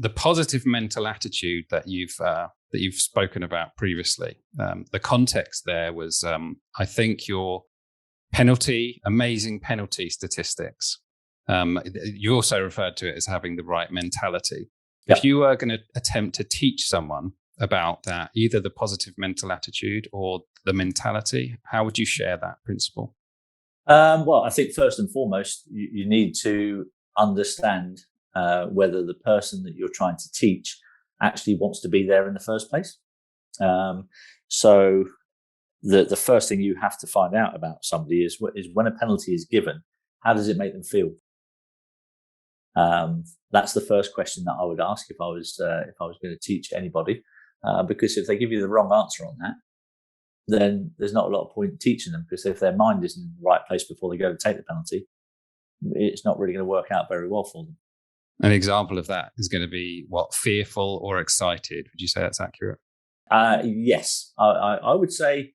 the positive mental attitude that you've spoken about previously. The context there was, I think, your amazing penalty statistics. You also referred to it as having the right mentality. Yep. If you were going to attempt to teach someone about that, either the positive mental attitude or the mentality, how would you share that principle? Well, I think first and foremost, you need to understand whether the person that you're trying to teach actually wants to be there in the first place. So the first thing you have to find out about somebody is when a penalty is given, how does it make them feel? That's the first question that I would ask if I was going to teach anybody, because if they give you the wrong answer on that, then there's not a lot of point in teaching them, because if their mind isn't in the right place before they go to take the penalty, it's not really going to work out very well for them. An example of that is going to be what, fearful or excited? Would you say that's accurate? Yes, I would say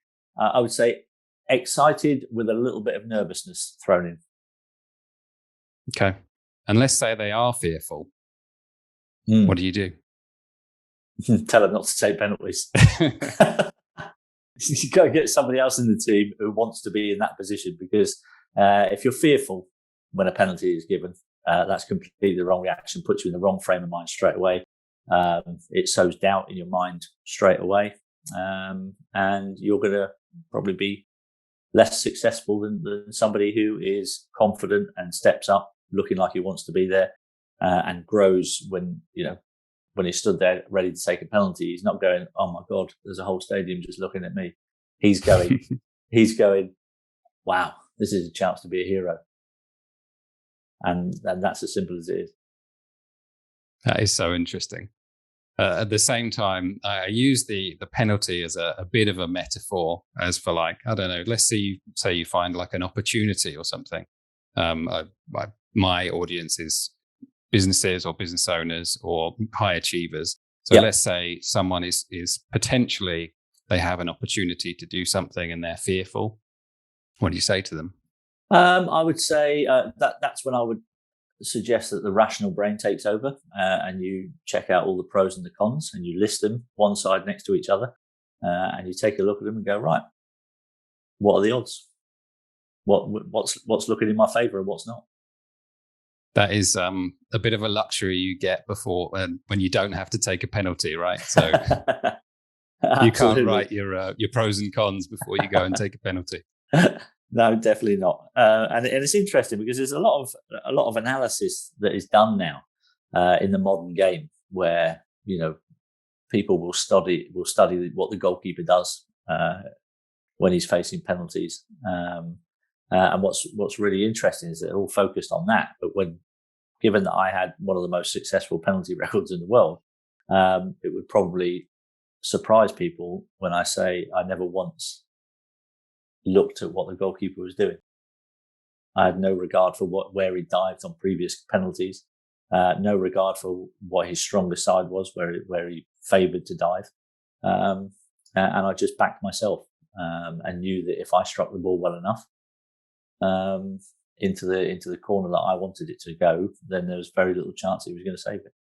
excited with a little bit of nervousness thrown in. Okay. And let's say they are fearful. What do you do? Tell them not to take penalties. You got to get somebody else in the team who wants to be in that position, because if you're fearful when a penalty is given, that's completely the wrong reaction, puts you in the wrong frame of mind straight away. It sows doubt in your mind straight away, and you're going to probably be less successful than somebody who is confident and steps up looking like he wants to be there, and grows when he's stood there ready to take a penalty. He's not going, "Oh my God, there's a whole stadium just looking at me." He's going, "Wow, this is a chance to be a hero." And that's as simple as it is. That is so interesting. At the same time, I use the penalty as a bit of a metaphor, as for, like, I don't know, let's say you find like an opportunity or something. My audience is businesses or business owners or high achievers. So let's say someone is potentially, they have an opportunity to do something and they're fearful. What do you say to them? I would say that's when I would suggest that the rational brain takes over, and you check out all the pros and the cons, and you list them one side next to each other, and you take a look at them and go, right, what are the odds? What's looking in my favour and what's not? That is a bit of a luxury you get before when you don't have to take a penalty, right? So you can't write your pros and cons before you go and take a penalty. No, definitely not. And it's interesting because there's a lot of analysis that is done now in the modern game, where people will study what the goalkeeper does when he's facing penalties. And what's really interesting is that they're all focused on that. But given that I had one of the most successful penalty records in the world, it would probably surprise people when I say I never once looked at what the goalkeeper was doing. I had no regard for where he dived on previous penalties, no regard for what his strongest side was, where he favoured to dive, and I just backed myself and knew that if I struck the ball well enough into the corner that I wanted it to go, then there was very little chance he was going to save it.